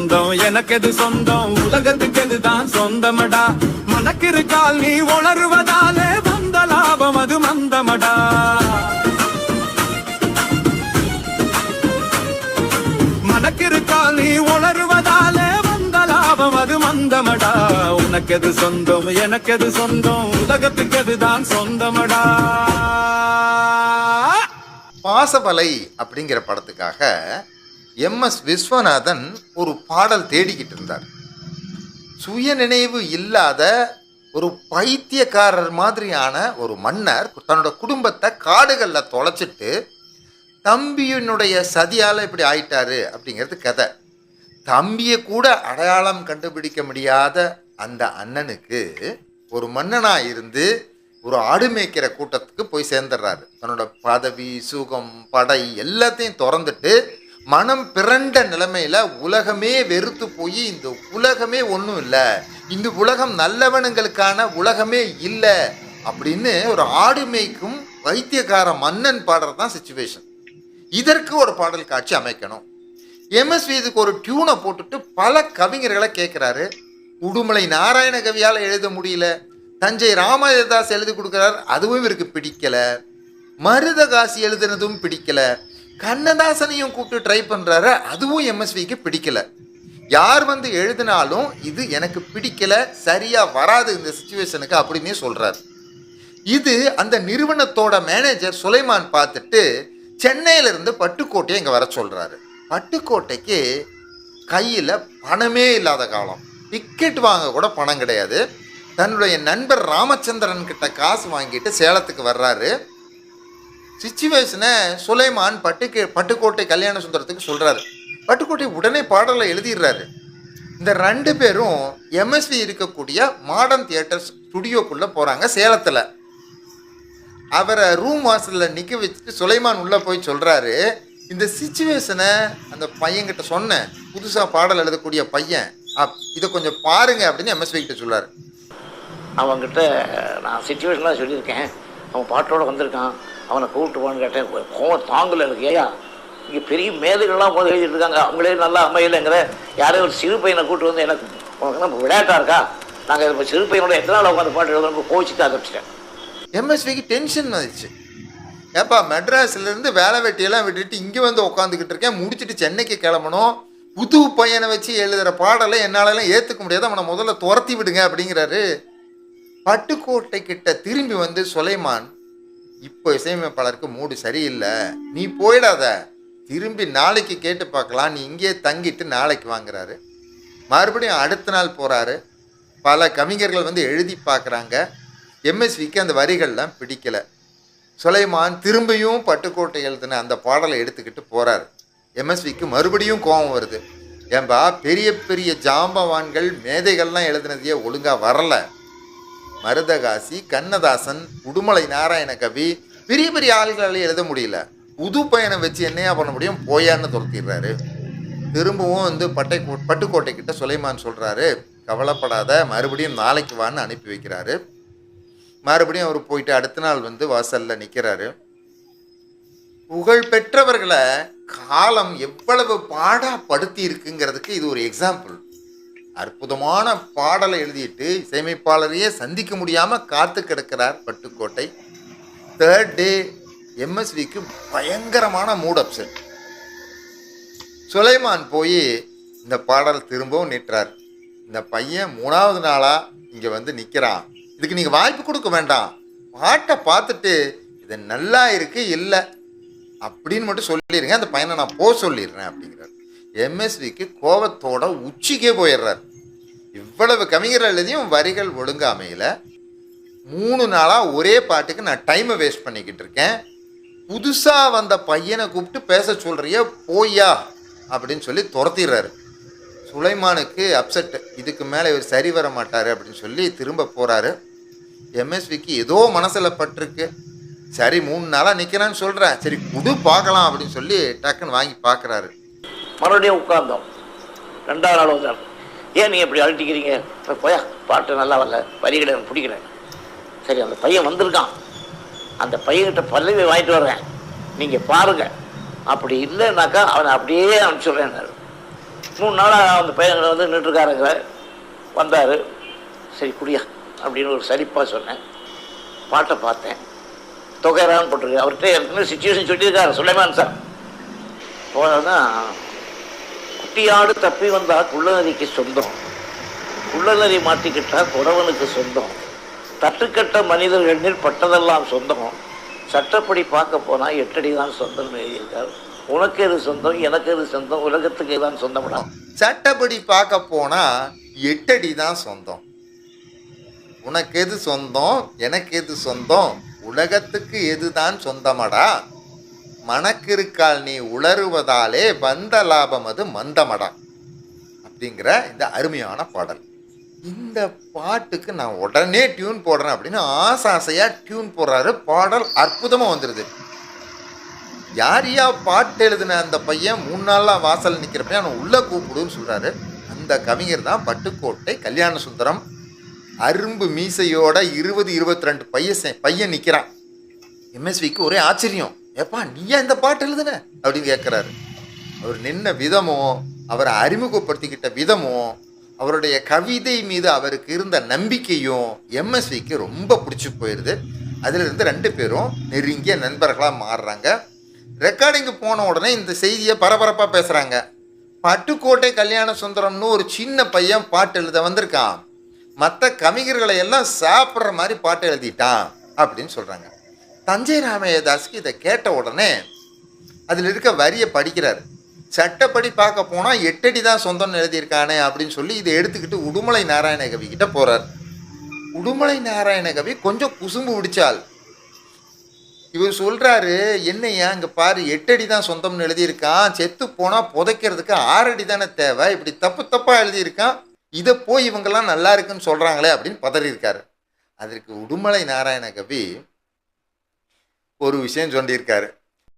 சொந்தம் எனக்கு எது சொந்தம் உலகத்துக்கு எதுதான் சொந்தமடா மனக்கிருக்கால் நீ உணர்வதாலே வந்த லாபம் அது மந்தமடா மனக்கிருக்கால் நீ உணர்வதாலே வந்த லாபம் அது மந்தமடா உனக்கு எது சொந்தம் எனக்கு எது சொந்தம் உலகத்துக்கு எதுதான் சொந்தமடா. பாசவலை அப்படிங்கிற படத்துக்காக எம்.எஸ். விஸ்வநாதன் ஒரு பாடல் தேடிக்கிட்டு இருந்தார். சுய நினைவு இல்லாத ஒரு பைத்தியக்காரர் மாதிரியான ஒரு மன்னர் தன்னோட குடும்பத்தை காடுகளில் தொலைச்சிட்டு தம்பியினுடைய சதியால் இப்படி ஆயிட்டாரு அப்படிங்கிறது கதை. தம்பியை கூட அடையாளம் கண்டுபிடிக்க முடியாத அந்த அண்ணனுக்கு ஒரு மன்னனாக இருந்து ஒரு ஆடு மேய்க்கிற கூட்டத்துக்கு போய் சேர்ந்துடுறாரு. தன்னோட பதவி சுகம் படை எல்லாத்தையும் திறந்துட்டு மனம் பிறண்ட நிலைமையில உலகமே வெறுத்து போய் இந்த உலகமே ஒன்றும் இல்லை, இந்த உலகம் நல்லவனுங்களுக்கான உலகமே இல்லை அப்படின்னு ஒரு ஆடு மேய்க்கும் வைத்தியக்கார மன்னன் பாடுறது தான் சிச்சுவேஷன். இதற்கு ஒரு பாடல் காட்சி அமைக்கணும். எம்எஸ்வி இதுக்கு ஒரு டியூனை போட்டுட்டு பல கவிஞர்களை கேட்குறாரு. உடுமலை நாராயண கவியால் எழுத முடியல, தஞ்சை ராமதாஸ் எழுதி கொடுக்குறார், அதுவும் இவருக்கு பிடிக்கல. மருதகாசி எழுதுனதும் பிடிக்கல. கண்ணதாசனையும் கூப்பிட்டு ட்ரை பண்ணுறாரு, அதுவும் எம்எஸ்விக்கு பிடிக்கல. யார் வந்து எழுதினாலும் இது எனக்கு பிடிக்கல, சரியாக வராது இந்த சிச்சுவேஷனுக்கு அப்படின்னே சொல்கிறார். இது அந்த நிறுவனத்தோட மேனேஜர் சுலைமான் பார்த்துட்டு சென்னையிலிருந்து பட்டுக்கோட்டையை இங்கே வர சொல்கிறாரு. பட்டுக்கோட்டைக்கு கையில் பணமே இல்லாத காலம், டிக்கெட் வாங்க கூட பணம் கிடையாது. தன்னுடைய நண்பர் ராமச்சந்திரன் கிட்ட காசு வாங்கிட்டு சேலத்துக்கு வர்றாரு. சிச்சுவேஷனை சுலைமான் பட்டுக்கோட்டை கல்யாண சுந்தரத்துக்கு சொல்கிறாரு. பட்டுக்கோட்டை உடனே பாடலை எழுதிடுறாரு. இந்த ரெண்டு பேரும் எம்எஸ்வி இருக்கக்கூடிய மாடர்ன் தியேட்டர் ஸ்டுடியோக்குள்ளே போகிறாங்க சேலத்தில். அவரை ரூம் வாசலில் நிற்க வச்சுட்டு சுலைமான் உள்ளே போய் சொல்கிறாரு, இந்த சிச்சுவேஷனை அந்த பையன்கிட்ட சொன்னேன், புதுசாக பாடல் எழுதக்கூடிய பையன், இதை கொஞ்சம் பாருங்க அப்படின்னு எம்எஸ்வி கிட்ட சொல்கிறார். அவங்ககிட்ட நான் சிச்சுவேஷன்லாம் சொல்லியிருக்கேன், அவன் பாட்டோடு வந்திருக்கான், அவனை கூப்பிட்டு போன்னு கேட்டேன். கோவம் தாங்கலை எனக்கு. ஏயா இங்கே பெரிய மேதைகள்லாம் போது எழுதிட்டு இருக்காங்க, அவங்களே நல்லா அமையலைங்கிற. யாரோ ஒரு சிறு பையனை கூப்பிட்டு வந்து எனக்கு உனக்கு விளையாட்டாக இருக்கா, நாங்கள் இப்போ சிறு பையனோட எத்தனை நாள் உட்காந்து பாட்டு எழுதுறோம் கோவிச்சுட்டு ஆரம்பிச்சிட்டேன். எம்எஸ்விக்கு டென்ஷன் வந்துச்சு. ஏப்பா மெட்ராஸ்லேருந்து வேலை வெட்டியெல்லாம் விட்டுட்டு இங்கே வந்து உட்காந்துக்கிட்டு இருக்கேன், முடிச்சுட்டு சென்னைக்கு கிளம்பணும், புது பையனை வச்சு எழுதுகிற பாடலை என்னாலலாம் ஏற்றுக்க முடியாது, அவனை முதல்ல துரத்தி விடுங்க அப்படிங்கிறாரு. பட்டுக்கோட்டை கிட்ட திரும்பி வந்து சுலைமான், இப்போ இசையமைப்பாளருக்கு மூடு சரியில்லை, நீ போயிடாத, திரும்பி நாளைக்கு கேட்டு பார்க்கலாம், நீ இங்கேயே தங்கிட்டு நாளைக்கு வாங்குறாரு. மறுபடியும் அடுத்த நாள் போகிறாரு. பல கவிஞர்கள் வந்து எழுதி பார்க்குறாங்க. எம்எஸ்விக்கு அந்த வரிகள்லாம் பிடிக்கலை. சுலைமான் திரும்பியும் பட்டுக்கோட்டை எழுதின அந்த பாடலை எடுத்துக்கிட்டு போகிறார். எம்எஸ்விக்கு மறுபடியும் கோபம் வருது. ஏன்பா பெரிய பெரிய ஜாம்பவான்கள் மேதைகள்லாம் எழுதினதையே ஒழுங்காக வரலை, மருதகாசி கண்ணதாசன் உடுமலை நாராயண கவி பெரிய பெரிய ஆள்களால் எழுத முடியல, புது பையனை வச்சு என்னையா பண்ண முடியும், போயான்னு துரத்திடுறாரு. திரும்பவும் வந்து பட்டுக்கோட்டை கிட்ட சுலைமான் சொல்கிறாரு, கவலைப்படாத, மறுபடியும் நாளைக்கு வான்னு அனுப்பி வைக்கிறாரு. மறுபடியும் அவர் போயிட்டு அடுத்த நாள் வந்து வாசலில் நிற்கிறாரு. புகழ் பெற்றவர்களை காலம் எவ்வளவு பாடாப்படுத்தி இருக்குங்கிறதுக்கு இது ஒரு எக்ஸாம்பிள். அற்புதமான பாடலை எழுதிட்டு இசையமைப்பாளரையே சந்திக்க முடியாமல் காத்து கிடக்கிறார் பட்டுக்கோட்டை. தேர்ட் டே எம்எஸ்விக்கு பயங்கரமான மூட் அப்செட். சுலைமான் போய் இந்த பாடல் திரும்பவும் நிற்றார். இந்த பையன் 3வது நாளாக இங்கே வந்து நிற்கிறான், இதுக்கு நீங்கள் வாய்ப்பு கொடுக்க வேண்டாம், பாட்டை பார்த்துட்டு இது நல்லா இருக்கு இல்லை அப்படின்னு மட்டும் சொல்லிடுங்க, அந்த பையனை நான் போக சொல்லிடுறேன் அப்படிங்கிறார். எம்எஸ்விக்கு கோபத்தோட உச்சிக்கே போயிடுறார். இவ்வளவு கவிஞர்கள் எழுதியும் வரிகள் ஒழுங்காக அமையல, 3 நாளாக ஒரே பாட்டுக்கு நான் டைமை வேஸ்ட் பண்ணிக்கிட்டு இருக்கேன், புதுசாக வந்த பையனை கூப்பிட்டு பேச சொல்கிறிய போய்யா அப்படின்னு சொல்லி துரத்திடுறாரு. சுலைமானுக்கு அப்செட், இதுக்கு மேலே இவர் சரி வர மாட்டார் அப்படின்னு சொல்லி திரும்ப போகிறாரு. எம்எஸ்விக்கு ஏதோ மனசில் பட்டிருக்கு. சரி 3 நாளாக நிற்கிறான்னு சொல்கிறேன், சரி புது பார்க்கலாம் அப்படின்னு சொல்லி டக்குன்னு வாங்கி பார்க்குறாரு. மறுபடியும் உட்கார்ந்தோம். 2வது நாள் வந்தார். ஏன் நீங்கள் இப்படி அழட்டிக்கிறீங்க, போயா பாட்டு நல்லா வரல, வரிகளை எனக்கு பிடிக்கிறேன். சரி அந்த பையன் வந்திருக்கான், அந்த பையன்கிட்ட பல்லவி வாங்கிட்டு வர்றேன், நீங்கள் பாருங்கள், அப்படி இல்லைன்னாக்கா அவனை அப்படியே அனுப்பிச்சுடுறேன். 3 நாளாக அந்த பையன் வந்து நின்றுருக்காருங்க. வந்தார். சரி குடியா அப்படின்னு ஒரு சரிப்பாக சொன்னேன். பாட்டை பார்த்தேன். தொகைரான்னு போட்டிருக்கு. அவர்கிட்ட ஏற்கனவே சுச்சுவேஷன் சொல்லியிருக்காரு சுலைமான் சார். போனதான் குட்டியாடு தப்பி வந்தால் குள்ளநதிக்கு சொந்தம், குள்ளநதி மாட்டிக்கிட்டா குறவனுக்கு சொந்தம், தட்டுக்கட்ட மனிதர்கள் பட்டதெல்லாம் சொந்தம், சட்டப்படி பார்க்க போனால் 8 அடி தான் சொந்தம்னு எழுதியிருக்காரு. உனக்கு எது சொந்தம், எனக்கு எது சொந்தம், உலகத்துக்கு எதுதான் சொந்தம்டா. சட்டப்படி பார்க்க போனா 8 அடி தான் சொந்தம். உனக்கு எது சொந்தம், எனக்கு எது சொந்தம், உலகத்துக்கு எதுதான் சொந்தமடா. மணக்கிருக்கால் நீ உளறுவதாலே வந்த லாபம் அது மந்தமடா அப்படிங்கிற இந்த அருமையான பாடல். இந்த பாட்டுக்கு நான் உடனே டியூன் போடுறேன் அப்படின்னு ஆசையாக டியூன் போடுறாரு. பாடல் அற்புதமாக வந்துடுது. யாரையா பாட்டு எழுதின அந்த பையன் 3 நாளாக வாசல் நிற்கிற பையன் அவனை உள்ளே கூப்பிடுன்னு சொல்கிறாரு. அந்த கவிஞர் தான் பட்டுக்கோட்டை கல்யாண சுந்தரம். அரும்பு மீசையோட 20-22 பையன் நிற்கிறான். எம்எஸ்விக்கு ஒரே ஆச்சரியம். ஏப்பா நீயா இந்த பாட்டு எழுதுன அப்படின்னு கேட்குறாரு. அவர் நின்ன விதமும் அவரை அறிமுகப்படுத்திக்கிட்ட விதமும் அவருடைய கவிதை மீது அவருக்கு இருந்த நம்பிக்கையும் எம்எஸ்விக்கு ரொம்ப பிடிச்சி போயிடுது. அதிலிருந்து 2 பேரும் நெருங்கிய நண்பர்களாக மாறுறாங்க. ரெக்கார்டிங்கு போன உடனே இந்த செய்தியை பரபரப்பாக பேசுகிறாங்க. பட்டுக்கோட்டை கல்யாண சுந்தரம்னு ஒரு சின்ன பையன் பாட்டு எழுத வந்திருக்கான், மற்ற கவிஞர்களை எல்லாம் சாப்பிட்ற மாதிரி பாட்டு எழுதிட்டான் அப்படின்னு சொல்கிறாங்க. தஞ்சை ராமையதாஸுக்கு இதை கேட்ட உடனே அதில் இருக்க வரியை படிக்கிறார். சட்டப்படி பார்க்க போனால் 8 அடி தான் சொந்தம்னு எழுதியிருக்கானே அப்படின்னு சொல்லி இதை எடுத்துக்கிட்டு உடுமலை நாராயணகவி கிட்ட போகிறார். உடுமலை நாராயணகவி கொஞ்சம் குசும்பு பிடிச்சால். இவர் சொல்கிறாரு, என்னையா இங்கே பாரு 8 அடி தான் சொந்தம்னு எழுதியிருக்கான், செத்து போனால் புதைக்கிறதுக்கு 6 அடி தானே தேவை, இப்படி தப்பாக எழுதியிருக்கான், இதை போய் இவங்கெல்லாம் நல்லா இருக்குன்னு சொல்கிறாங்களே அப்படின்னு பதறியிருக்காரு. அதற்கு உடுமலை நாராயணகவி ஒரு விஷயம் சொல்லியிருக்காரு.